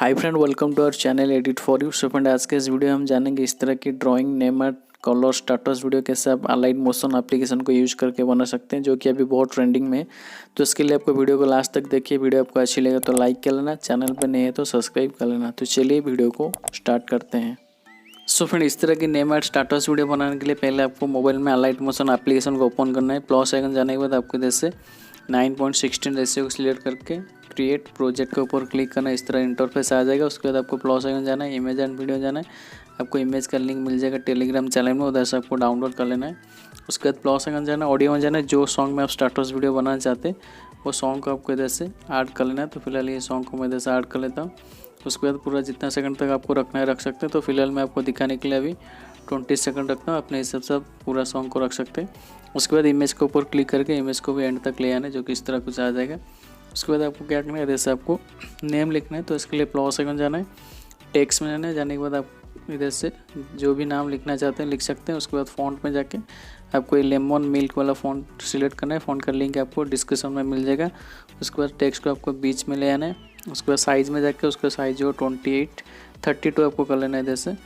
Hi friend, welcome to our channel edit for you. So friend, आज के इस video में हम जानेंगे इस तरह की drawing, name art, colour, status video कैसे आप अलाइट मोशन एप्लीकेशन को यूज़ करके बना सकते हैं, जो कि अभी बहुत ट्रेंडिंग में है। तो इसके लिए आपको वीडियो को लास्ट तक देखिए। वीडियो आपको अच्छी लगे तो लाइक कर लेना, चैनल पर नए है तो सब्सक्राइब कर लेना। तो चलिए वीडियो को स्टार्ट करते हैं। सो फ्रेंड, इस तरह की नेम आर्ट स्टेटस वीडियो बनाने के लिए पहले आपको मोबाइल में अलाइट मोशन एप्लीकेशन को ओपन करना है। प्लस आइकन जाने के बाद आपको जैसे 9:16 रेशियो को सिलेक्ट करके क्रिएट प्रोजेक्ट के ऊपर क्लिक करना है। इस तरह इंटरफेस आ जाएगा। उसके बाद आपको प्लस आइकन जाना है, इमेज एंड वीडियो जाना है। आपको इमेज का लिंक मिल जाएगा टेलीग्राम चैनल में, उधर से आपको डाउनलोड कर लेना है। उसके बाद प्लस आइकन जाना है, ऑडियो में जाना है। जो सॉन्ग में आप स्टेटस वीडियो बनाना चाहते हैं वो सॉन्ग को आपको इधर से ऐड कर लेना है। तो फिलहाल ये सॉन्ग को मैं इधर से ऐड कर लेता हूँ। उसके बाद पूरा जितना सेकंड तक आपको रखना है रख सकते हैं। तो फिलहाल मैं आपको दिखाने के लिए अभी 20 सेकंड रखता हूँ। अपने हिसाब से पूरा सॉन्ग को रख सकते हैं। उसके बाद इमेज के ऊपर क्लिक करके इमेज को भी एंड तक ले आना है, जो कि इस तरह कुछ आ जाएगा। उसके बाद आपको क्या करना है, जैसे आपको नेम लिखना है तो इसके लिए प्लस आइकन जाना है, टेक्स्ट में जाना है। जाने के बाद आप इधर से जो भी नाम लिखना चाहते हैं लिख सकते हैं। उसके बाद फ़ॉन्ट में जाके आपको ये लेमन मिल्क वाला फ़ॉन्ट सिलेक्ट करना है। फ़ॉन्ट का लिंक आपको डिस्क्रिप्शन में मिल जाएगा। उसके बाद टेक्स्ट को आपको बीच में ले आना है। उसके बाद साइज़ में जाके उसका साइज़ जो 28-32 आपको कर लेना है इधर से।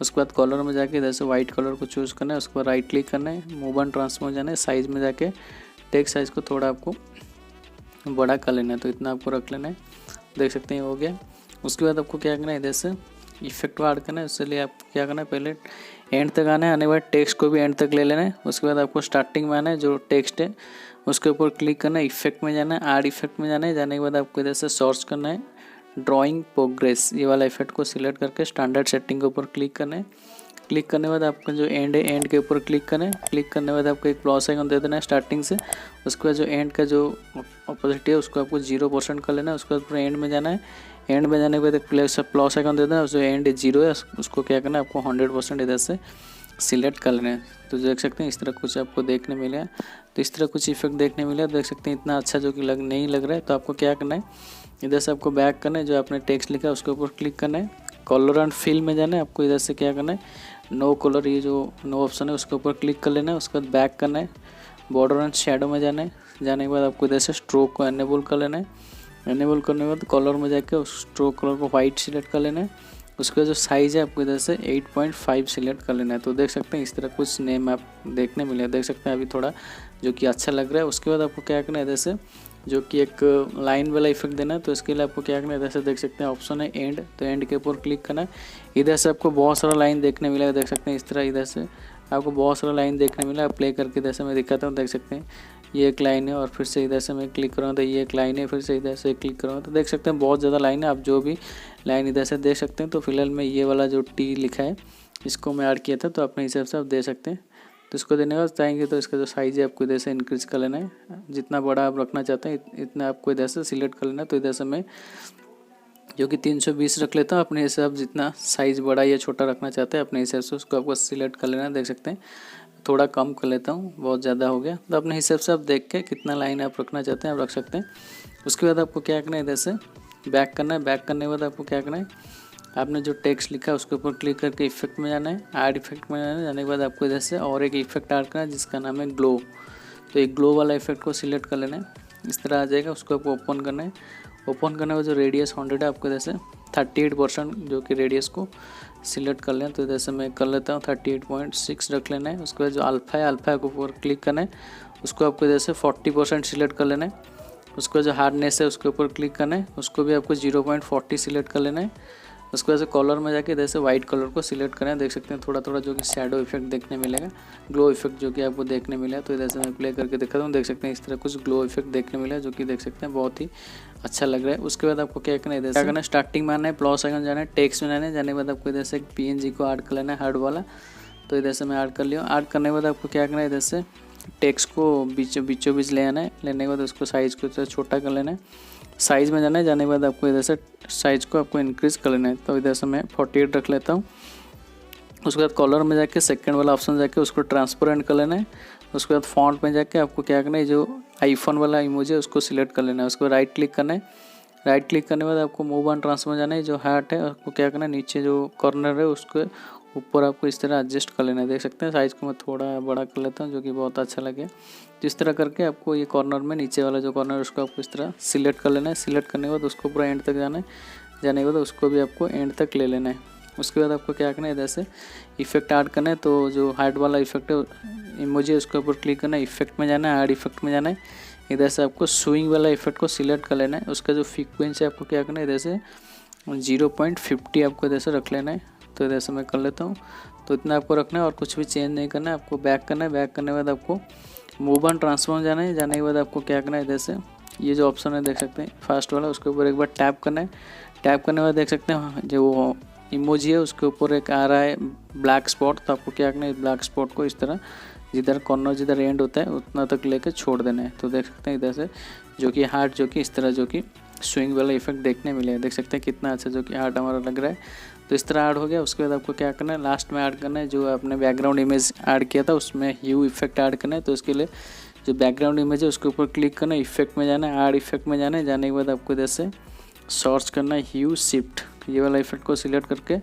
उसके बाद कलर में जाके इधर से वाइट कलर को चूज़ करना है। उसके बाद राइट क्लिक करना है, मूव एंड ट्रांसफॉर्म जाना है। साइज़ में जाके टेक्स्ट साइज़ को थोड़ा आपको बड़ा कर लेना है, तो इतना आपको रख लेना है। देख सकते हैं हो गया। उसके बाद आपको क्या करना है, इधर से इफेक्ट ऐड करना है। उसके लिए आपको क्या करना है, पहले एंड तक आना है। आने के बाद टेक्स्ट को भी एंड तक ले लेना है। उसके बाद आपको स्टार्टिंग में आना है, जो टेक्स्ट है उसके ऊपर क्लिक करना है। इफेक्ट में जाना है, ऐड इफेक्ट में जाना है। जाने के बाद आपको इधर से सर्च करना है ड्राइंग प्रोग्रेस, ये वाला इफेक्ट को सिलेक्ट करके स्टैंडर्ड सेटिंग के ऊपर क्लिक करना है। क्लिक करने के बाद आपका जो एंड है, एंड के ऊपर क्लिक करें। क्लिक करने के बाद आपको एक प्लस आइकन दे देना है स्टार्टिंग से। उसके बाद जो एंड का जो अपोजिट है उसको आपको 0% कर लेना है। उसके बाद पूरा एंड में जाना है। एंड में जाने के बाद एक प्लस आइकन दे देना है। जो एंड 0 है उसको क्या करना है, आपको 100% इधर से सिलेक्ट कर लेना है। तो देख सकते हैं इस तरह कुछ आपको देखने मिलेगा। तो इस तरह कुछ इफेक्ट देखने मिला, देख सकते हैं इतना अच्छा जो कि नहीं लग रहा है। तो आपको क्या करना है, इधर से आपको बैक करना है। जो आपने टेक्स्ट लिखा है उसके ऊपर क्लिक करना है। कलर एंड फिल में जाना है। आपको इधर से क्या करना है, नो कलर, ये जो नो ऑप्शन है उसके ऊपर क्लिक कर लेना है। उसके बाद बैक करना है। बॉर्डर एंड शेडो में जाना है। जाने के बाद आपको इधर से स्ट्रोक को एनेबल कर लेना है। एनेबल करने के बाद कलर में जाकर उस स्ट्रोक कलर को वाइट सिलेक्ट कर लेना है। उसके बाद जो साइज़ है आपको इधर से 8.5 सिलेक्ट कर लेना है। तो देख सकते हैं इस तरह कुछ नेम आप देखने मिले, देख सकते हैं अभी थोड़ा जो कि अच्छा लग रहा है। उसके बाद आपको क्या करना है, इधर से जो कि एक लाइन वाला इफेक्ट देना है। तो इसके लिए आपको क्या करना है, इधर से देख सकते हैं ऑप्शन है एंड, तो एंड के ऊपर क्लिक करना है। इधर से आपको बहुत सारा लाइन देखने मिलेगा, देख सकते हैं इस तरह इधर से आपको बहुत सारा लाइन देखने मिला। प्ले करके इधर से मैं दिखाता हूँ। देख सकते हैं ये एक लाइन है और फिर से इधर से मैं क्लिक करूँगा तो ये एक लाइन है, फिर से इधर से क्लिक करूँगा तो देख सकते हैं बहुत ज़्यादा लाइन है। आप जो भी लाइन इधर से देख सकते हैं। तो फिलहाल मैं ये वाला जो टी लिखा है इसको मैं ऐड किया था, तो अपने हिसाब से आप दे सकते हैं। तो इसको देने के बाद चाहेंगे तो इसका जो साइज़ है आपको इधर से इंक्रीज़ कर लेना है। जितना बड़ा आप रखना चाहते हैं इतना आपको इधर से सिलेक्ट कर लेना है। तो इधर से मैं जो कि 320 रख लेता हूँ। अपने हिसाब जितना साइज़ बड़ा या छोटा रखना चाहते हैं अपने हिसाब से उसको आपको सिलेक्ट कर लेना है। देख सकते हैं थोड़ा कम कर लेता हूँ, बहुत ज़्यादा हो गया। तो अपने हिसाब से आप देख के कितना लाइन आप रखना चाहते हैं आप रख सकते हैं। उसके बाद आपको क्या करना है, इधर से बैक करना है। बैक करने के बाद आपको क्या करना है, आपने जो टेक्स्ट लिखा है उसके ऊपर क्लिक करके इफेक्ट में जाना है। ऐड इफेक्ट में जाना है। जाने के बाद आपको इधर से और एक इफेक्ट ऐड करना है जिसका नाम है ग्लो। तो एक ग्लो वाला इफेक्ट को सिलेक्ट कर लेना है। इस तरह आ जाएगा। उसको आपको ओपन करना है। ओपन करने के बाद जो रेडियस 100 है आपको इधर से 38% जो कि रेडियस को सिलेक्ट कर लें। तो इधर से मैं कर लेता हूँ 38.6 रख लेना है। उसके बाद जो अल्फ़ा है, अल्फ़ा के ऊपर क्लिक करना है। उसको आपको इधर से 40% सिलेक्ट कर लेना है। उसके बाद जो हार्डनेस है उसके ऊपर क्लिक करना है। उसको भी आपको 0.40 सिलेक्ट कर लेना है। उसके बाद से कलर में जाके इधर से वाइट कलर को सिलेक्ट करें। देख सकते हैं थोड़ा थोड़ा जो कि शैडो इफेक्ट देखने मिलेगा, ग्लो इफेक्ट जो कि आपको देखने मिला है। तो इधर से मैं प्ले करके दिखाता हूँ। देख सकते हैं इस तरह कुछ ग्लो इफेक्ट देखने मिला है जो कि देख सकते हैं बहुत ही अच्छा लग रहा है। उसके बाद आपको क्या करना है, इधर से क्या करना है, स्टार्टिंग में आना है, प्लस आइकन जाना है, टेक्स्ट में जाना है। जाने के बाद आपको इधर से एक PNG को ऐड कर लेना है, हार्ड वाला। तो इधर से मैं ऐड कर लिया। ऐड करने के बाद आपको क्या करना है, इधर से टेक्स्ट को बीचों बीच ले आना है। लेने के बाद उसको साइज़ को छोटा कर लेना है। साइज़ में जाना है। जाने के बाद आपको इधर से साइज़ को आपको इंक्रीज़ कर लेना है। तो इधर से मैं 48 रख लेता हूँ। उसके बाद कलर में जाके सेकंड वाला ऑप्शन जाके उसको ट्रांसपेरेंट कर लेना है। उसके बाद फॉन्ट में जाके आपको क्या करना है, जो आईफोन वाला इमोजी है उसको सिलेक्ट कर लेना है। उसको राइट क्लिक करना है। राइट क्लिक करने के बाद आपको मूव एंड ट्रांसफॉर्म जाना है। जो हार्ट है आपको क्या करना है, नीचे जो कॉर्नर है उसको ऊपर आपको इस तरह एडजस्ट कर लेना है। देख सकते हैं साइज़ को मैं थोड़ा बड़ा कर लेता हूँ जो कि बहुत अच्छा लगे। तो इस तरह करके आपको ये कॉर्नर में नीचे वाला जो कॉर्नर है उसको आपको इस तरह सिलेक्ट कर लेना है। सिलेक्ट करने के बाद उसको पूरा एंड तक जाना है। जाने के बाद उसको भी आपको एंड तक ले लेना है। उसके बाद आपको क्या करना है, इधर से इफेक्ट ऐड करना है। तो जो हार्ट वाला इफेक्ट है इमोजी है उसके ऊपर क्लिक करना है, इफेक्ट में जाना है, ऐड इफेक्ट में जाना है। इधर से आपको स्विंग वाला इफेक्ट को सिलेक्ट कर लेना है। उसका जो फ्रीक्वेंसी आपको क्या करना है, इधर से 0.50 आपको इधर से रख लेना है। तो इधर से मैं कर लेता हूँ। तो इतना आपको रखना है और कुछ भी चेंज नहीं करना है। आपको बैक करना है। बैक करने के बाद आपको मूव ऑन ट्रांसफॉर्म जाना है। जाने के बाद आपको क्या करना है, इधर से ये जो ऑप्शन है देख सकते हैं फास्ट वाला, उसके ऊपर एक बार टैप करना है। टैप करने के बाद देख सकते हैं जो इमोजी है उसके ऊपर एक आ रहा है ब्लैक स्पॉट। तो आपको क्या करना है, ब्लैक स्पॉट को इस तरह जिधर कॉर्नर जिधर एंड होता है उतना तक लेकर छोड़ देना है। तो देख सकते हैं इधर से जो कि हार्ट जो कि इस तरह जो कि स्विंग वाला इफेक्ट देखने मिले, देख सकते हैं कितना अच्छा जो कि हार्ट हमारा लग रहा है। तो इस तरह ऐड हो गया। उसके बाद आपको क्या करना है, लास्ट में ऐड करना है जो आपने बैकग्राउंड इमेज ऐड किया था उसमें ह्यू इफेक्ट ऐड करना है। तो इसके लिए जो बैकग्राउंड इमेज है उसके ऊपर क्लिक करना है, इफेक्ट में जाना है, ऐड इफेक्ट में जाना है। जाने के बाद आपको इधर से सर्च करना है ह्यू शिफ्ट, ये वाला इफेक्ट को सिलेक्ट करके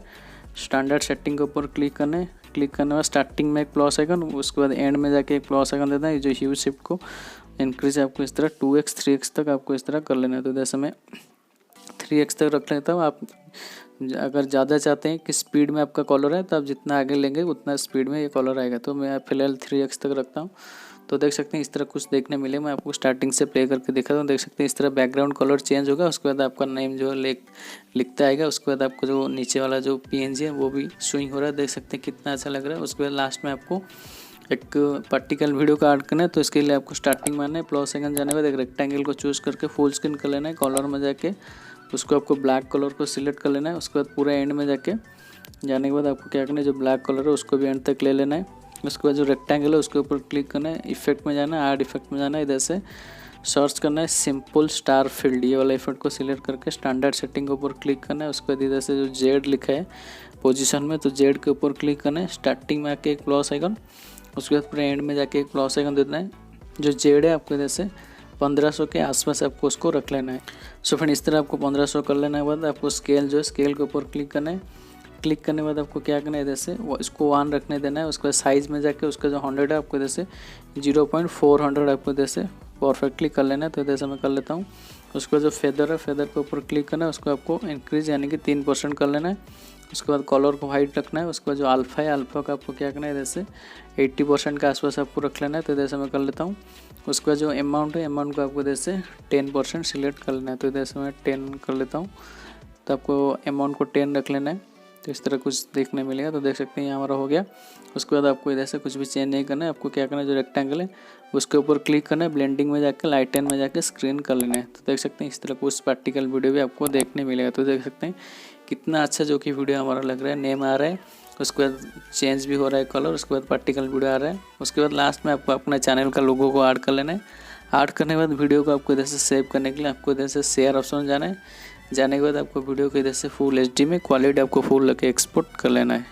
स्टैंडर्ड सेटिंग के ऊपर क्लिक करना है। क्लिक करने के बाद स्टार्टिंग में एक प्लस आइकन, उसके बाद एंड में जाके एक प्लस आइकन देना है। जो ह्यू शिफ्ट को इंक्रीज आपको इस तरह 2x 3x तक आपको इस तरह कर लेना है। तो जैसे मैं 3x तक रख लेता हूँ। आप अगर ज़्यादा चाहते हैं कि स्पीड में आपका कलर है तो आप जितना आगे लेंगे उतना स्पीड में ये कलर आएगा। तो मैं फिलहाल 3x तक रखता हूँ। तो देख सकते हैं इस तरह कुछ देखने मिले। मैं आपको स्टार्टिंग से प्ले करके दिखाता हूँ। देख सकते हैं इस तरह बैकग्राउंड कलर चेंज होगा। उसके बाद आपका नेम जो है लिखता आएगा। उसके बाद आपको जो नीचे वाला जो PNG है वो भी स्विंग हो रहा है। देख सकते हैं कितना अच्छा लग रहा है। उसके बाद लास्ट में आपको एक पार्टिकल वीडियो का ऐड करना है। तो इसके लिए आपको स्टार्टिंग में आना है, प्लस आइकन जाने के बाद एक रेक्टेंगल को चूज़ करके फुल स्क्रीन कर लेना है। कलर में जाके उसको आपको ब्लैक कलर को सिलेक्ट कर लेना है। उसके बाद पूरा एंड में जाके जाने के बाद आपको क्या करना है, जो ब्लैक कलर है उसको भी एंड तक ले लेना है। उसके बाद जो रेक्टेंगल है उसके ऊपर क्लिक करना है, इफेक्ट में जाना है, ऐड इफेक्ट में जाना है। इधर से सर्च करना है सिंपल स्टार फील्ड, ये वाला इफेक्ट को सिलेक्ट करके स्टैंडर्ड सेटिंग के ऊपर क्लिक करना है। उसके बाद इधर से जो जेड लिखा है पोजीशन में, तो जेड के ऊपर क्लिक करना है। स्टार्टिंग में आके एक प्लस आइकन, उसके बाद पूरे एंड में जाके एक प्लस आइकन देना है। जो जेड है आपको इधर से 1500 के आसपास आपको उसको रख लेना है। सो फ्रेंड इस तरह आपको 1500 कर लेने के बाद आपको स्केल जो है स्केल के ऊपर क्लिक करना है। क्लिक करने के बाद आपको क्या करना है, इधर से इसको 1 रखने देना है। उसके बाद साइज़ में जाके उसका जो 100 है आपको इधर से 0.400 आपको इधर से परफेक्टली कर लेना है। तो इधर से मैं कर लेता हूँ। उसके बाद जो फेदर है फेदर के ऊपर क्लिक करना है, उसको आपको इंक्रीज यानी कि 3% कर लेना है। उसके बाद कलर को वाइट रखना है। उसके बाद जो अल्फ़ा है अल्फ़ा का आपको क्या करना है, इधर से 80% के आसपास आपको रख लेना है। तो इधर से मैं कर लेता हूँ। उसके बाद जो अमाउंट है अमाउंट को आपको इधर से 10% सिलेक्ट कर लेना है। तो इधर से मैं 10 कर लेता हूँ। तो आपको अमाउंट को 10 रख लेना है। तो इस तरह कुछ देखने मिलेगा। तो देख सकते हैं ये हमारा हो गया। उसके बाद आपको इधर से कुछ भी चेंज नहीं करना है। आपको क्या करना है, जो रेक्टेंगल है उसके ऊपर क्लिक करना है, ब्लेंडिंग में जाकर लाइटन में जाकर स्क्रीन कर लेना है। तो देख सकते हैं इस तरह कुछ प्रैक्टिकल वीडियो भी आपको देखने मिलेगा। तो देख सकते हैं कितना अच्छा जो कि वीडियो हमारा लग रहा है, नेम आ रहा है, उसके बाद चेंज भी हो रहा है कलर, उसके बाद प्रैक्टिकल वीडियो आ रहा है। उसके बाद लास्ट में आपको अपना चैनल का लोगो को ऐड कर लेना है। ऐड करने के बाद वीडियो को आपको इधर से सेव करने के लिए आपको इधर से शेयर ऑप्शन जाना है। जाने के बाद आपको वीडियो को इधर से फुल HD में क्वालिटी आपको फुल लेके एक्सपोर्ट कर लेना है।